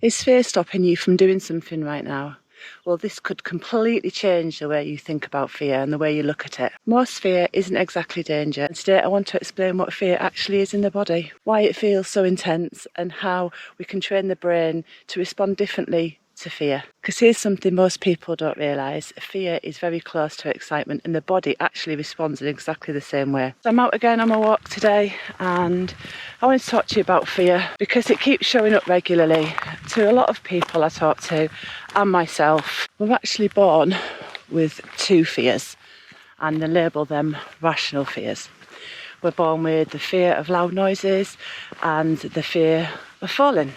Is fear stopping you from doing something right now? Well, this could completely change the way you think about fear and the way you look at it. Most fear isn't exactly danger, and today I want to explain what fear actually is in the body, why it feels so intense, and how we can train the brain to respond differently to fear. Because here's something most people don't realise: fear is very close to excitement, and the body actually responds in exactly the same way. So I'm out again on my walk today, and I want to talk to you about fear because it keeps showing up regularly to a lot of people I talk to and myself. We're actually born with two fears, and they label them rational fears. We're born with the fear of loud noises and the fear of falling.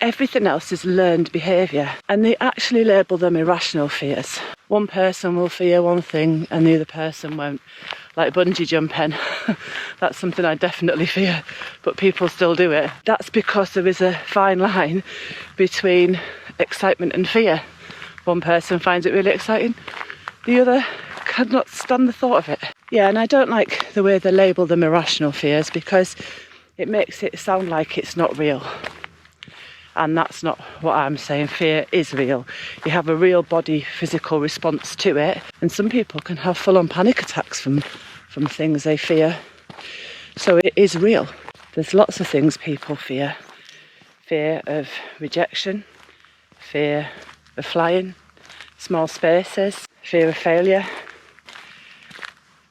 Everything else is learned behaviour, and they actually label them irrational fears. One person will fear one thing and the other person won't. Like bungee jumping, that's something I definitely fear, but people still do it. That's because there is a fine line between excitement and fear. One person finds it really exciting, the other cannot stand the thought of it. Yeah, and I don't like the way they label them irrational fears because it makes it sound like it's not real. And that's not what I'm saying. Fear is real. You have a real body physical response to it, and some people can have full-on panic attacks from things they fear. So it is real. There's lots of things people fear. Fear of rejection, fear of flying, small spaces, fear of failure,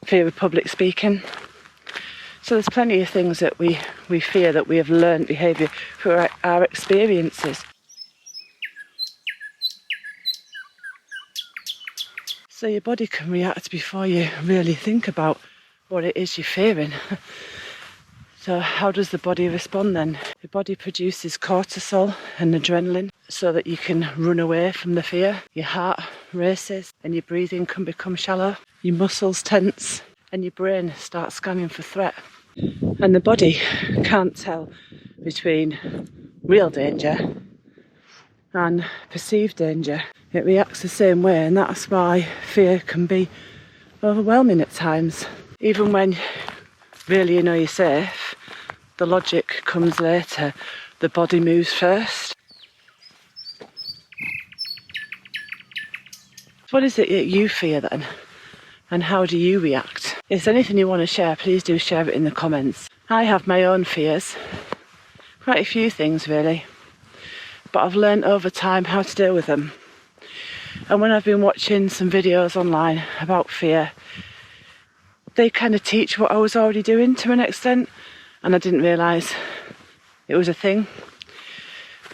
fear of public speaking. So there's plenty of things that we fear that we have learned behaviour through our experiences. So your body can react before you really think about what it is you're fearing. So how does the body respond then? The body produces cortisol and adrenaline so that you can run away from the fear. Your heart races and your breathing can become shallow. Your muscles tense and your brain starts scanning for threat. And the body can't tell between real danger and perceived danger. It reacts the same way, and that's why fear can be overwhelming at times. Even when really you know you're safe, the logic comes later. The body moves first. What is it that you fear then? And how do you react? If there's anything you want to share, please do share it in the comments. I have my own fears. Quite a few things really. But I've learned over time how to deal with them. And when I've been watching some videos online about fear, they kind of teach what I was already doing to an extent. And I didn't realise it was a thing.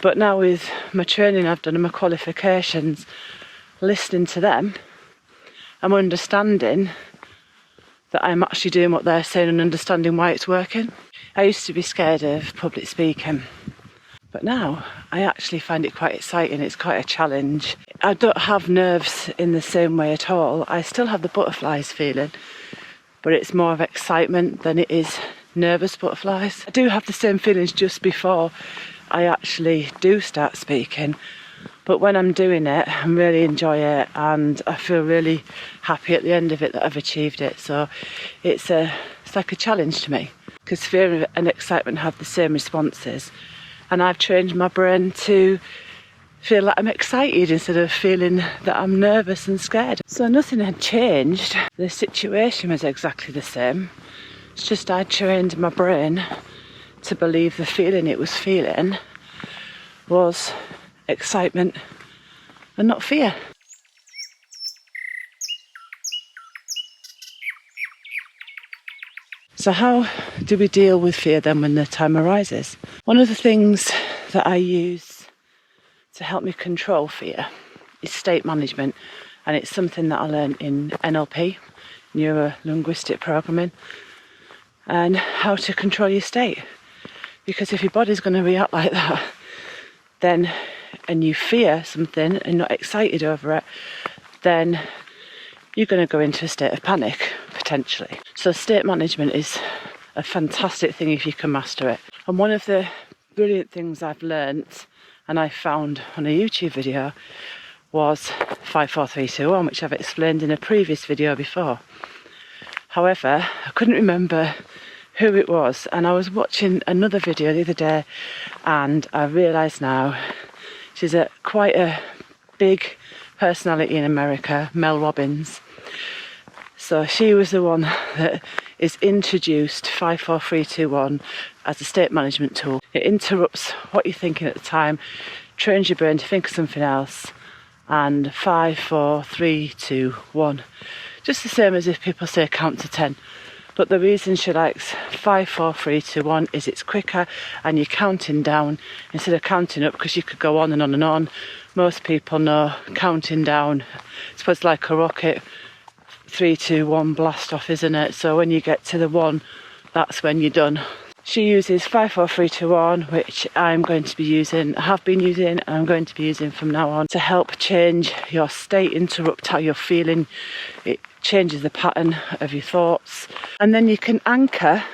But now with my training I've done and my qualifications, listening to them, I'm understanding that I'm actually doing what they're saying and understanding why it's working. I used to be scared of public speaking, but now I actually find it quite exciting. It's quite a challenge. I don't have nerves in the same way at all. I still have the butterflies feeling, but it's more of excitement than it is nervous butterflies. I do have the same feelings just before I actually do start speaking. But when I'm doing it, I really enjoy it and I feel really happy at the end of it that I've achieved it. So it's like a challenge to me because fear and excitement have the same responses. And I've trained my brain to feel like I'm excited instead of feeling that I'm nervous and scared. So nothing had changed. The situation was exactly the same. It's just I trained my brain to believe the feeling it was feeling was excitement and not fear. So how do we deal with fear then when the time arises? One of the things that I use to help me control fear is state management, and it's something that I learned in NLP, neuro-linguistic programming, and how to control your state. Because if your body's going to react like that, then and you fear something and not excited over it, then you're going to go into a state of panic, potentially. So state management is a fantastic thing if you can master it. And one of the brilliant things I've learnt, and I found on a YouTube video, was 5, 4, 3, 2, 1, which I've explained in a previous video before. However, I couldn't remember who it was, and I was watching another video the other day and I realised now she's quite a big personality in America, Mel Robbins. So she was the one that is introduced 5, 4, 3, 2, 1 as a state management tool. It interrupts what you're thinking at the time, trains your brain to think of something else, and 5, 4, 3, 2, 1. Just the same as if people say count to 10. But the reason she likes 5, 4, 3, 2, 1 is it's quicker and you're counting down instead of counting up, because you could go on and on and on. Most people know counting down, it's supposed like a rocket, 3, 2, 1 blast off, isn't it? So when you get to the 1, that's when you're done. She uses 5, 4, 3, 2, 1, which I'm going to be using, have been using, and I'm going to be using from now on to help change your state, interrupt how you're feeling. It changes the pattern of your thoughts. And then you can anchor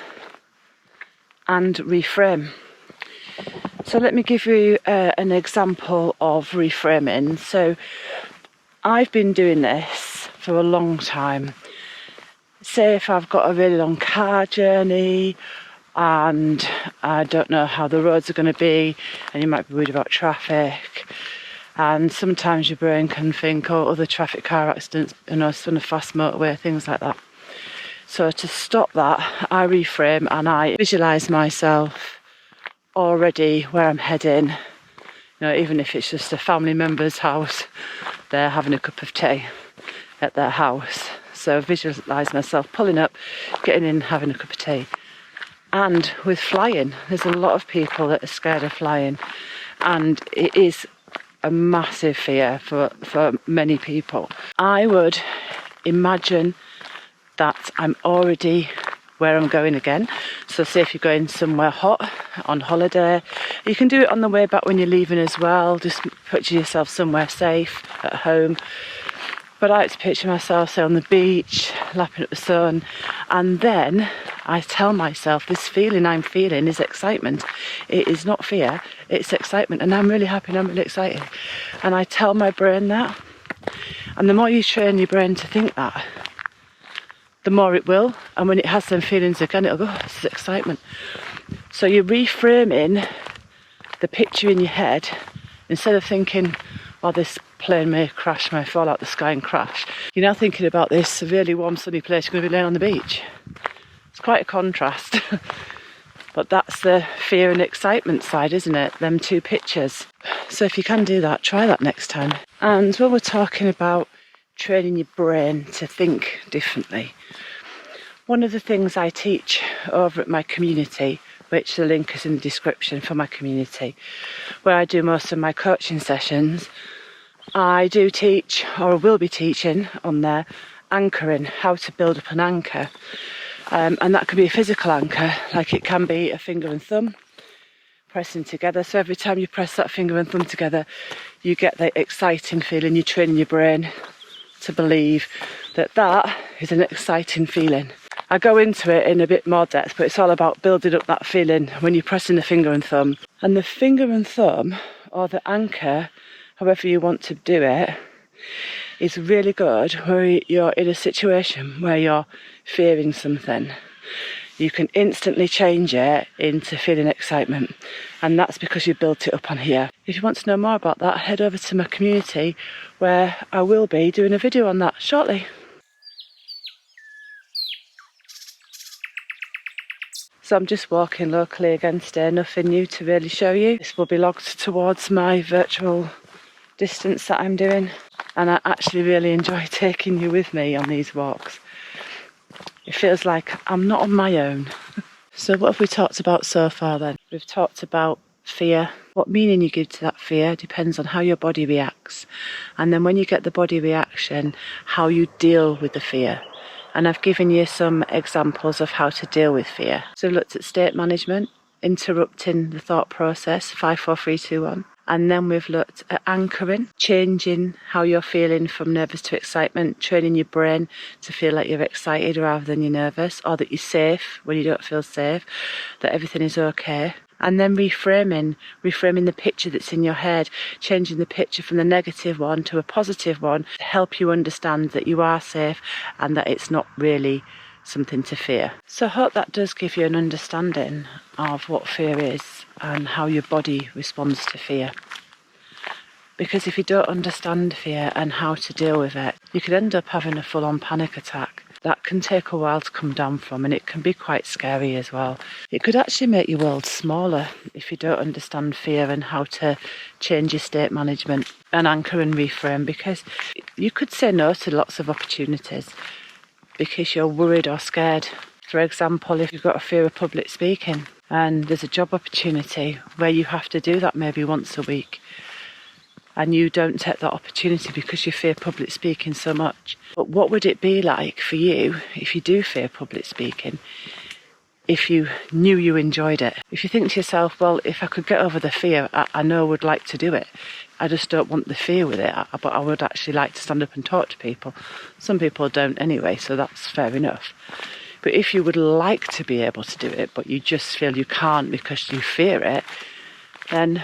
and reframe. So let me give you an example of reframing. So I've been doing this for a long time. Say if I've got a really long car journey and I don't know how the roads are going to be, and you might be worried about traffic, and sometimes your brain can think, oh, other traffic, car accidents, you know, it's on a fast motorway, things like that. So to stop that, I reframe and I visualise myself already where I'm heading. You know, even if it's just a family member's house, they're having a cup of tea at their house. So visualise myself pulling up, getting in, having a cup of tea. And with flying, there's a lot of people that are scared of flying, and it is a massive fear for many people. I would imagine that I'm already where I'm going again. So say if you're going somewhere hot on holiday, you can do it on the way back when you're leaving as well. Just picture yourself somewhere safe at home. But I like to picture myself, say, on the beach, lapping up the sun, and then I tell myself this feeling I'm feeling is excitement. It is not fear, it's excitement, and I'm really happy and I'm really excited. And I tell my brain that, and the more you train your brain to think that, the more it will, and when it has them feelings again, it'll go, oh, this is excitement. So you're reframing the picture in your head, instead of thinking, oh, this plane may crash, may fall out the sky and crash. You're now thinking about this really warm, sunny place, you're going to be laying on the beach. It's quite a contrast. But that's the fear and excitement side, isn't it? Them two pictures. So if you can do that, try that next time. And when we're talking about training your brain to think differently, one of the things I teach over at my community, which the link is in the description for my community, where I do most of my coaching sessions, I do teach, or will be teaching on there, anchoring, how to build up an anchor. And that can be a physical anchor, like it can be a finger and thumb pressing together. So every time you press that finger and thumb together, you get the exciting feeling. You're training your brain to believe that that is an exciting feeling. I go into it in a bit more depth, but it's all about building up that feeling when you're pressing the finger and thumb. And the finger and thumb, or the anchor, however you want to do it, is really good where you're in a situation where you're fearing something. You can instantly change it into feeling excitement, and that's because you built it up on here. If you want to know more about that, head over to my community, where I will be doing a video on that shortly. So I'm just walking locally again today, nothing new to really show you. This will be logged towards my virtual distance that I'm doing, and I actually really enjoy taking you with me on these walks. It feels like I'm not on my own. So what have we talked about so far then? We've talked about fear. What meaning you give to that fear depends on how your body reacts, and then when you get the body reaction, how you deal with the fear. And I've given you some examples of how to deal with fear. So we've looked at state management, interrupting the thought process, 5, 4, 3, 2, 1. And then we've looked at anchoring, changing how you're feeling from nervous to excitement, training your brain to feel like you're excited rather than you're nervous, or that you're safe when you don't feel safe, that everything is okay. And then reframing the picture that's in your head, changing the picture from the negative one to a positive one to help you understand that you are safe and that it's not really something to fear. So I hope that does give you an understanding of what fear is and how your body responds to fear. Because if you don't understand fear and how to deal with it, you could end up having a full-on panic attack. That can take a while to come down from, and it can be quite scary as well. It could actually make your world smaller if you don't understand fear and how to change your state management and anchor and reframe, because you could say no to lots of opportunities because you're worried or scared. For example, if you've got a fear of public speaking and there's a job opportunity where you have to do that maybe once a week, and you don't take that opportunity because you fear public speaking so much. But what would it be like for you if you do fear public speaking, if you knew you enjoyed it? If you think to yourself, well, if I could get over the fear, I know I would like to do it. I just don't want the fear with it, but I would actually like to stand up and talk to people. Some people don't anyway, so that's fair enough. But if you would like to be able to do it, but you just feel you can't because you fear it, then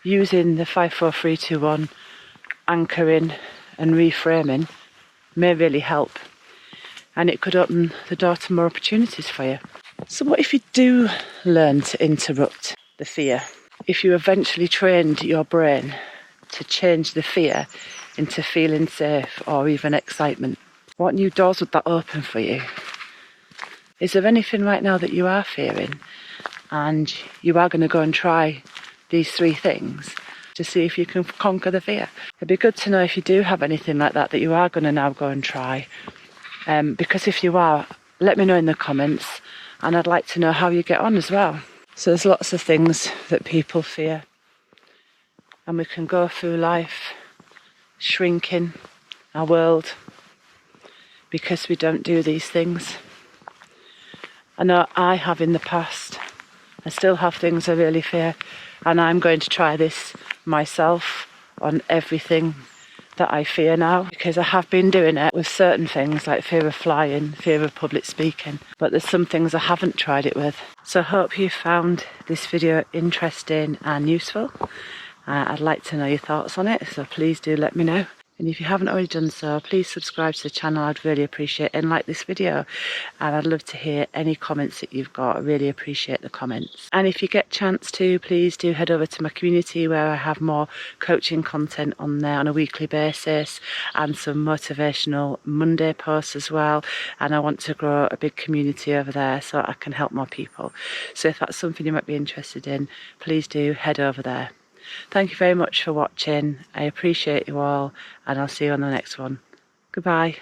using the 5, 4, 3, 2, 1 anchoring and reframing may really help, and it could open the door to more opportunities for you. So what if you do learn to interrupt the fear? If you eventually trained your brain to change the fear into feeling safe or even excitement, what new doors would that open for you? Is there anything right now that you are fearing and you are going to go and try these 3 things to see if you can conquer the fear? It'd be good to know if you do have anything like that you are going to now go and try. Because if you are, let me know in the comments, and I'd like to know how you get on as well. So there's lots of things that people fear, and we can go through life shrinking our world because we don't do these things. I know I have in the past. I still have things I really fear, and I'm going to try this myself on everything that I fear now, because I have been doing it with certain things like fear of flying, fear of public speaking, but there's some things I haven't tried it with. So I hope you found this video interesting and useful. I'd like to know your thoughts on it, so please do let me know. And if you haven't already done so, please subscribe to the channel. I'd really appreciate it, and like this video. And I'd love to hear any comments that you've got. I really appreciate the comments. And if you get a chance to, please do head over to my community, where I have more coaching content on there on a weekly basis, and some motivational Monday posts as well. And I want to grow a big community over there so I can help more people. So if that's something you might be interested in, please do head over there. Thank you very much for watching. I appreciate you all, and I'll see you on the next one. Goodbye.